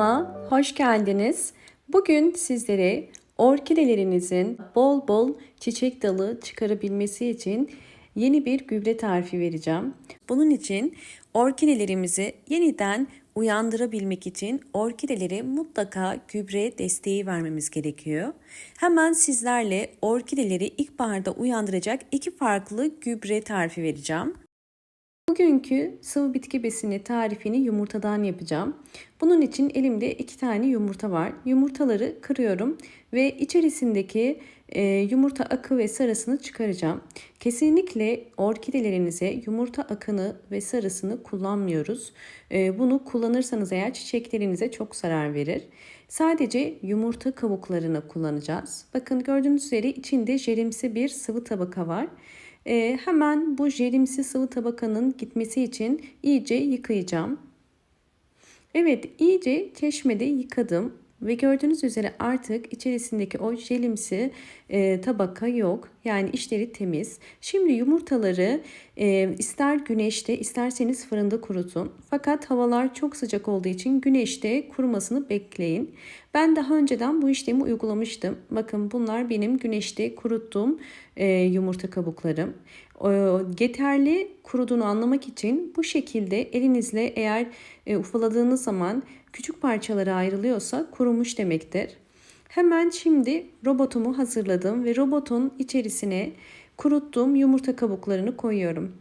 Kanalıma hoş geldiniz. Bugün sizlere orkidelerinizin bol bol çiçek dalı çıkarabilmesi için yeni bir gübre tarifi vereceğim. Bunun için orkidelerimizi yeniden uyandırabilmek için orkidelere mutlaka gübre desteği vermemiz gerekiyor. Hemen sizlerle orkideleri ilkbaharda uyandıracak iki farklı gübre tarifi vereceğim. Bugünkü sıvı bitki besini tarifini yumurtadan yapacağım. Bunun için elimde 2 tane yumurta var. Yumurtaları kırıyorum ve içerisindeki yumurta akı ve sarısını çıkaracağım. Kesinlikle orkidelerinize yumurta akını ve sarısını kullanmıyoruz. Bunu kullanırsanız eğer çiçeklerinize çok zarar verir. Sadece yumurta kabuklarını kullanacağız. Bakın gördüğünüz üzere içinde jelimsi bir sıvı tabaka var. Hemen bu jelimsi sıvı tabakanın gitmesi için iyice yıkayacağım. Evet, iyice çeşmede yıkadım ve gördüğünüz üzere artık içerisindeki o jelimsi tabaka yok. Yani içleri temiz. Şimdi yumurtaları ister güneşte isterseniz fırında kurutun. Fakat havalar çok sıcak olduğu için güneşte kurumasını bekleyin. Ben daha önceden bu işlemi uygulamıştım. Bakın bunlar benim güneşte kuruttuğum yumurta kabuklarım. Yeterli kuruduğunu anlamak için bu şekilde elinizle eğer ufaladığınız zaman küçük parçalara ayrılıyorsa kurumuş demektir. Hemen şimdi robotumu hazırladım ve robotun içerisine kuruttuğum yumurta kabuklarını koyuyorum.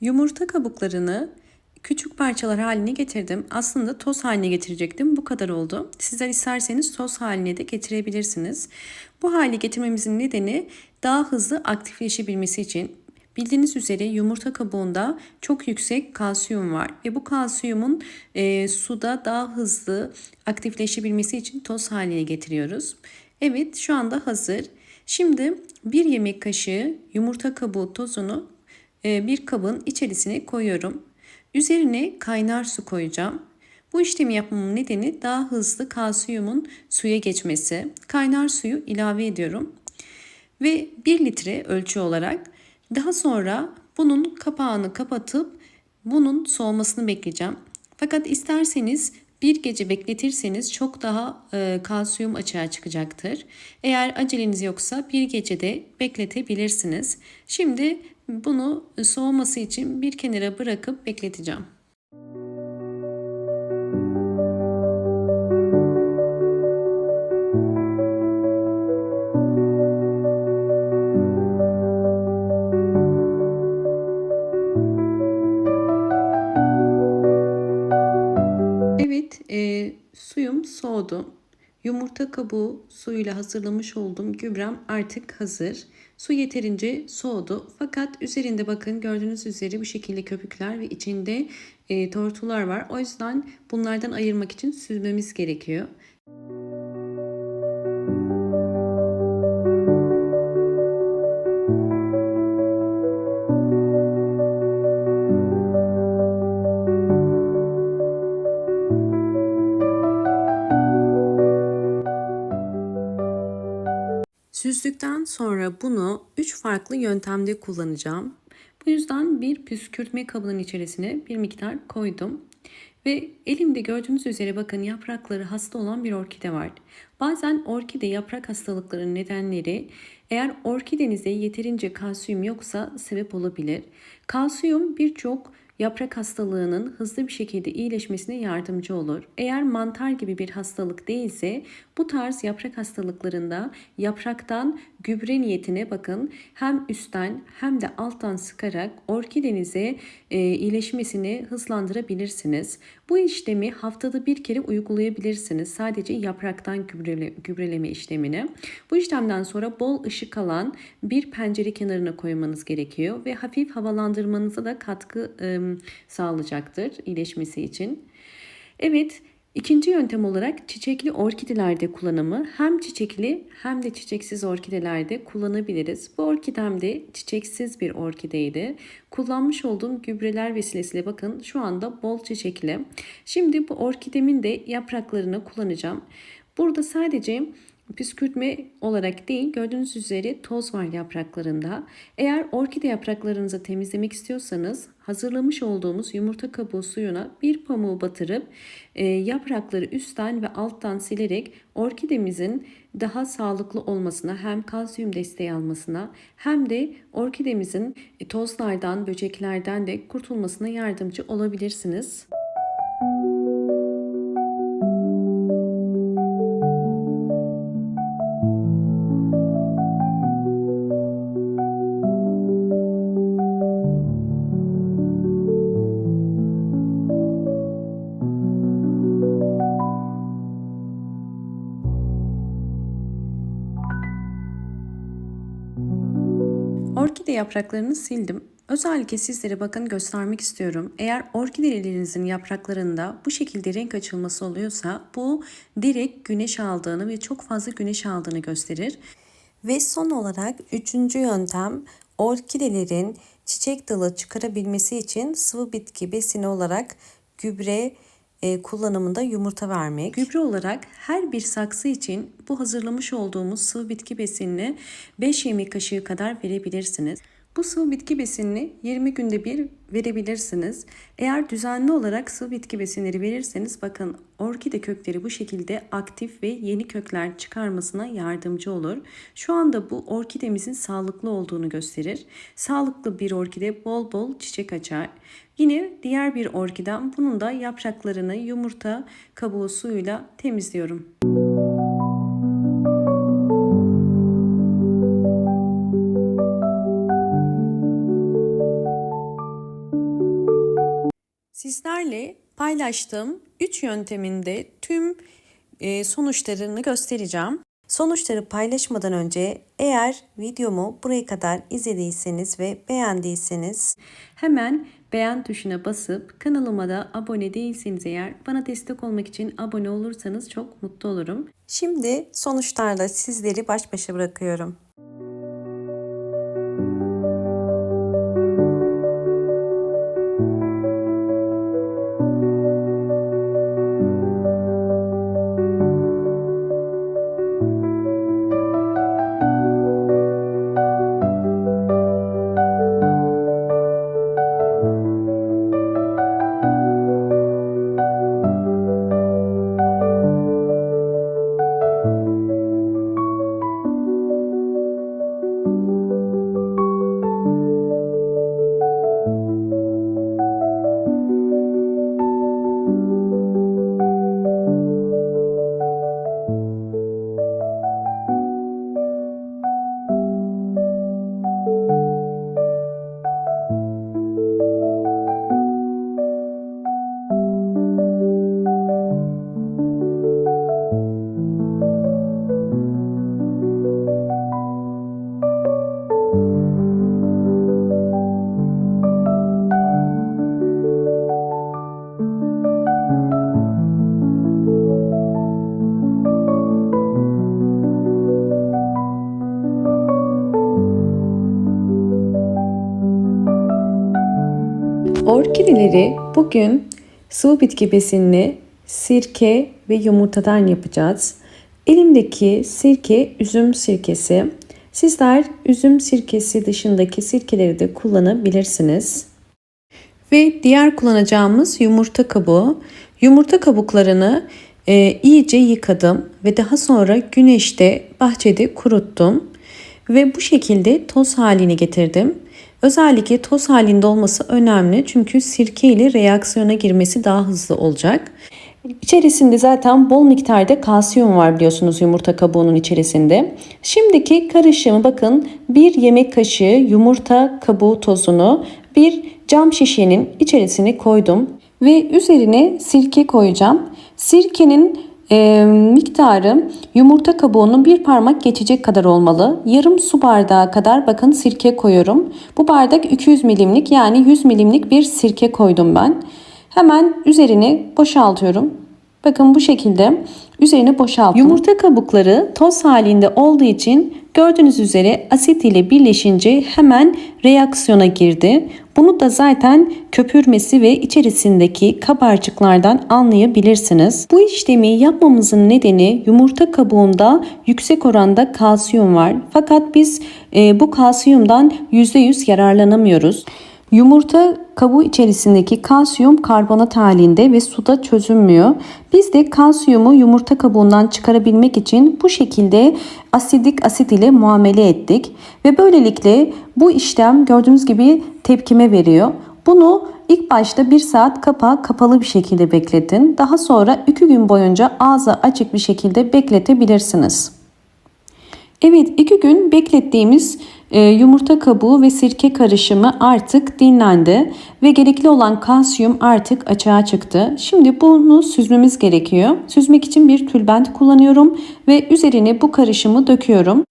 Yumurta kabuklarını küçük parçalar haline getirdim. Aslında toz haline getirecektim. Bu kadar oldu. Sizler isterseniz toz haline de getirebilirsiniz. Bu hale getirmemizin nedeni daha hızlı aktifleşebilmesi için. Bildiğiniz üzere yumurta kabuğunda çok yüksek kalsiyum var ve bu kalsiyumun suda daha hızlı aktifleşebilmesi için toz haline getiriyoruz. Evet, şu anda hazır. Şimdi 1 yemek kaşığı yumurta kabuğu tozunu bir kabın içerisine koyuyorum. Üzerine kaynar su koyacağım. Bu işlemi yapmamın nedeni daha hızlı kalsiyumun suya geçmesi. Kaynar suyu ilave ediyorum. Ve 1 litre ölçü olarak daha sonra bunun kapağını kapatıp bunun soğumasını bekleyeceğim. Fakat isterseniz bir gece bekletirseniz çok daha kalsiyum açığa çıkacaktır. Eğer aceleniz yoksa bir gecede bekletebilirsiniz. Şimdi bunu soğuması için bir kenara bırakıp bekleteceğim. Evet, suyum soğudu. Yumurta kabuğu suyuyla hazırlamış olduğum gübrem artık hazır. Su yeterince soğudu. Fakat üzerinde bakın gördüğünüz üzere bu şekilde köpükler ve içinde tortular var. O yüzden bunlardan ayırmak için süzmemiz gerekiyor. Süzdükten sonra bunu 3 farklı yöntemde kullanacağım. Bu yüzden bir püskürtme kabının içerisine bir miktar koydum. Ve elimde gördüğünüz üzere bakın yaprakları hasta olan bir orkide var. Bazen orkide yaprak hastalıklarının nedenleri eğer orkidenizde yeterince kalsiyum yoksa sebep olabilir. Kalsiyum birçok yaprak hastalığının hızlı bir şekilde iyileşmesine yardımcı olur. Eğer mantar gibi bir hastalık değilse bu tarz yaprak hastalıklarında yapraktan gübre niyetine bakın hem üstten hem de alttan sıkarak orkidenize iyileşmesini hızlandırabilirsiniz. Bu işlemi haftada bir kere uygulayabilirsiniz. Sadece yapraktan gübreleme işlemini. Bu işlemden sonra bol ışık alan bir pencere kenarına koymanız gerekiyor ve hafif havalandırmanıza da katkı sağlayacaktır iyileşmesi için. Evet, ikinci yöntem olarak çiçekli orkidelerde kullanımı hem çiçekli hem de çiçeksiz orkidelerde kullanabiliriz. Bu orkidem de çiçeksiz bir orkideydi. Kullanmış olduğum gübreler vesilesiyle bakın şu anda bol çiçekli. Şimdi bu orkidemin de yapraklarını kullanacağım. Burada sadece püskürtme olarak değil, gördüğünüz üzere toz var yapraklarında. Eğer orkide yapraklarınızı temizlemek istiyorsanız hazırlamış olduğumuz yumurta kabuğu suyuna bir pamuğu batırıp yaprakları üstten ve alttan silerek orkidemizin daha sağlıklı olmasına, hem kalsiyum desteği almasına hem de orkidemizin tozlardan, böceklerden de kurtulmasına yardımcı olabilirsiniz. Orkide yapraklarını sildim. Özellikle sizlere bakın göstermek istiyorum. Eğer orkidelerinizin yapraklarında bu şekilde renk açılması oluyorsa bu direkt güneş aldığını ve çok fazla güneş aldığını gösterir. Ve son olarak üçüncü yöntem orkidelerin çiçek dalı çıkarabilmesi için sıvı bitki besini olarak gübre kullanımında yumurta vermek. Gübre olarak her bir saksı için bu hazırlamış olduğumuz sıvı bitki besinini 5 yemek kaşığı kadar verebilirsiniz. Bu sıvı bitki besinini 20 günde bir verebilirsiniz. Eğer düzenli olarak sıvı bitki besinleri verirseniz bakın orkide kökleri bu şekilde aktif ve yeni kökler çıkarmasına yardımcı olur. Şu anda bu orkidemizin sağlıklı olduğunu gösterir. Sağlıklı bir orkide bol bol çiçek açar. Yine diğer bir orkidem, bunun da yapraklarını yumurta kabuğu suyuyla temizliyorum. Sizlerle paylaştığım 3 yönteminde tüm sonuçlarını göstereceğim. Sonuçları paylaşmadan önce eğer videomu buraya kadar izlediyseniz ve beğendiyseniz hemen beğen tuşuna basıp kanalıma da abone değilseniz eğer bana destek olmak için abone olursanız çok mutlu olurum. Şimdi sonuçlarla sizleri baş başa bırakıyorum. Orkideleri bugün sıvı bitki besinli sirke ve yumurtadan yapacağız. Elimdeki sirke üzüm sirkesi. Sizler üzüm sirkesi dışındaki sirkeleri de kullanabilirsiniz. Ve diğer kullanacağımız yumurta kabuğu. Yumurta kabuklarını iyice yıkadım ve daha sonra güneşte bahçede kuruttum. Ve bu şekilde toz haline getirdim. Özellikle toz halinde olması önemli çünkü sirke ile reaksiyona girmesi daha hızlı olacak. İçerisinde zaten bol miktarda kalsiyum var biliyorsunuz yumurta kabuğunun içerisinde. Şimdiki karışımı bakın, bir yemek kaşığı yumurta kabuğu tozunu bir cam şişenin içerisine koydum. Ve üzerine sirke koyacağım. Sirkenin miktarı yumurta kabuğunun bir parmak geçecek kadar olmalı. Yarım su bardağı kadar bakın sirke koyuyorum. Bu bardak 200 milimlik yani 100 milimlik bir sirke koydum ben. Hemen üzerine boşaltıyorum. Bakın bu şekilde üzerine boşalttım. Yumurta kabukları toz halinde olduğu için gördüğünüz üzere asit ile birleşince hemen reaksiyona girdi. Bunu da zaten köpürmesi ve içerisindeki kabarcıklardan anlayabilirsiniz. Bu işlemi yapmamızın nedeni yumurta kabuğunda yüksek oranda kalsiyum var. Fakat biz bu kalsiyumdan %100 yararlanamıyoruz. Yumurta kabuğu içerisindeki kalsiyum karbonat halinde ve suda çözünmüyor. Biz de kalsiyumu yumurta kabuğundan çıkarabilmek için bu şekilde asidik asit ile muamele ettik. Ve böylelikle bu işlem gördüğünüz gibi tepkime veriyor. Bunu ilk başta 1 saat kapağı kapalı bir şekilde bekletin. Daha sonra 2 gün boyunca ağzı açık bir şekilde bekletebilirsiniz. Evet, 2 gün beklettiğimiz yumurta kabuğu ve sirke karışımı artık dinlendi ve gerekli olan kalsiyum artık açığa çıktı. Şimdi bunu süzmemiz gerekiyor. Süzmek için bir tülbent kullanıyorum ve üzerine bu karışımı döküyorum.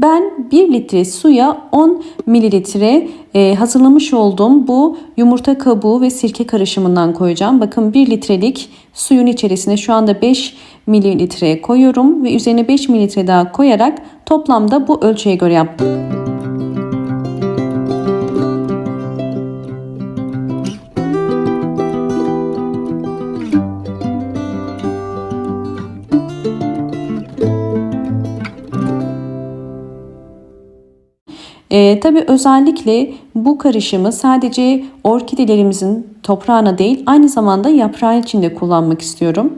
Ben 1 litre suya 10 mililitre hazırlamış olduğum bu yumurta kabuğu ve sirke karışımından koyacağım. Bakın 1 litrelik suyun içerisine şu anda 5 mililitre koyuyorum ve üzerine 5 mililitre daha koyarak toplamda bu ölçüye göre yaptım. Tabii özellikle bu karışımı sadece orkidelerimizin toprağına değil aynı zamanda yaprağı için de kullanmak istiyorum.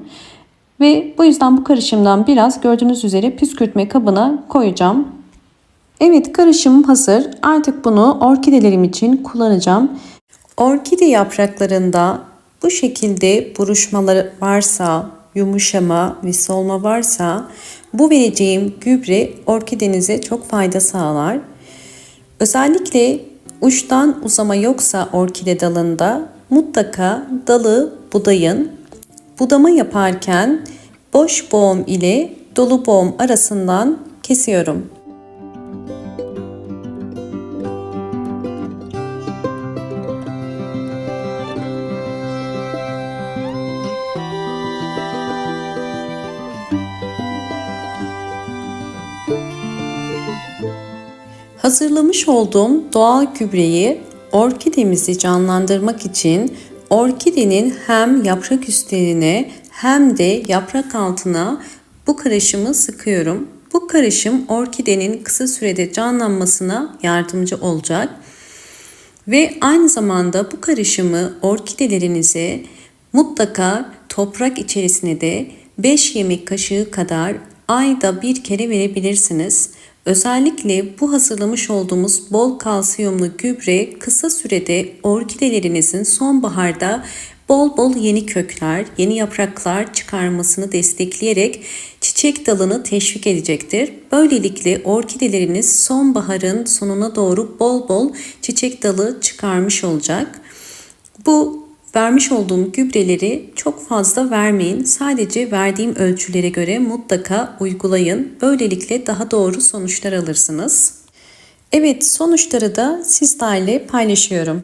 Ve bu yüzden bu karışımdan biraz gördüğünüz üzere püskürtme kabına koyacağım. Evet, karışımım hazır. Artık bunu orkidelerim için kullanacağım. Orkide yapraklarında bu şekilde buruşmalar varsa, yumuşama ve solma varsa bu vereceğim gübre orkidenize çok fayda sağlar. Özellikle uçtan uzama yoksa orkide dalında mutlaka dalı budayın. Budama yaparken boş boğum ile dolu boğum arasından kesiyorum. Hazırlamış olduğum doğal gübreyi orkidemizi canlandırmak için orkidenin hem yaprak üstlerine hem de yaprak altına bu karışımı sıkıyorum. Bu karışım orkidenin kısa sürede canlanmasına yardımcı olacak. Ve aynı zamanda bu karışımı orkidelerinize mutlaka toprak içerisine de 5 yemek kaşığı kadar ayda bir kere verebilirsiniz. Özellikle bu hazırlamış olduğumuz bol kalsiyumlu gübre kısa sürede orkidelerinizin sonbaharda bol bol yeni kökler, yeni yapraklar çıkarmasını destekleyerek çiçek dalını teşvik edecektir. Böylelikle orkideleriniz sonbaharın sonuna doğru bol bol çiçek dalı çıkarmış olacak. Bu vermiş olduğum gübreleri çok fazla vermeyin. Sadece verdiğim ölçülere göre mutlaka uygulayın. Böylelikle daha doğru sonuçlar alırsınız. Evet, sonuçları da sizlerle paylaşıyorum.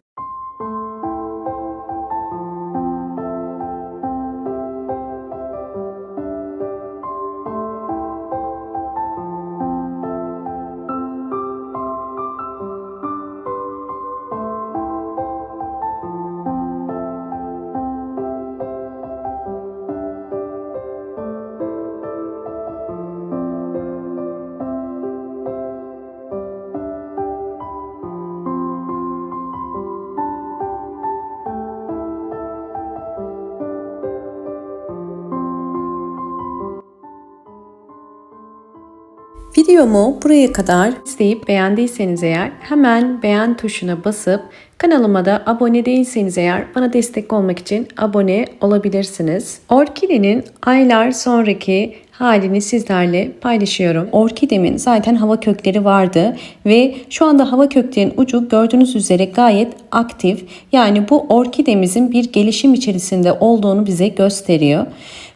Videomu buraya kadar izleyip beğendiyseniz eğer hemen beğen tuşuna basıp kanalıma da abone değilseniz eğer bana destek olmak için abone olabilirsiniz. Orkidenin aylar sonraki halini sizlerle paylaşıyorum. Orkidemin zaten hava kökleri vardı ve şu anda hava köklerinin ucu gördüğünüz üzere gayet aktif. Yani bu orkidemizin bir gelişim içerisinde olduğunu bize gösteriyor.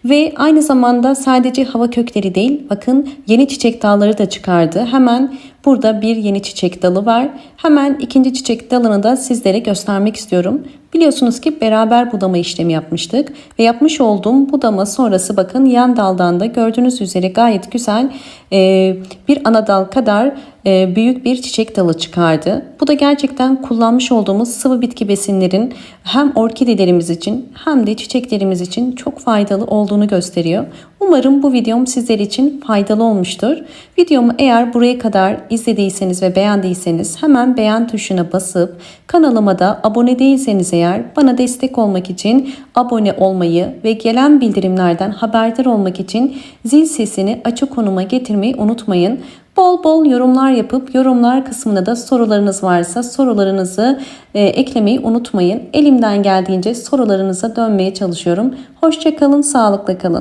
Ve aynı zamanda sadece hava kökleri değil, bakın yeni çiçek dalları da çıkardı. Hemen burada bir yeni çiçek dalı var. Hemen ikinci çiçek dalını da sizlere göstermek istiyorum. Biliyorsunuz ki beraber budama işlemi yapmıştık ve yapmış olduğum budama sonrası bakın yan daldan da gördüğünüz üzere gayet güzel bir ana dal kadar büyük bir çiçek dalı çıkardı. Bu da gerçekten kullanmış olduğumuz sıvı bitki besinlerin hem orkidelerimiz için hem de çiçeklerimiz için çok faydalı olduğunu gösteriyor. Umarım bu videom sizler için faydalı olmuştur. Videomu eğer buraya kadar izlediyseniz ve beğendiyseniz hemen beğen tuşuna basıp kanalıma da abone değilseniz eğer bana destek olmak için abone olmayı ve gelen bildirimlerden haberdar olmak için zil sesini açık konuma getirmeyi unutmayın. Bol bol yorumlar yapıp yorumlar kısmına da sorularınız varsa sorularınızı eklemeyi unutmayın. Elimden geldiğince sorularınıza dönmeye çalışıyorum. Hoşça kalın, sağlıkla kalın.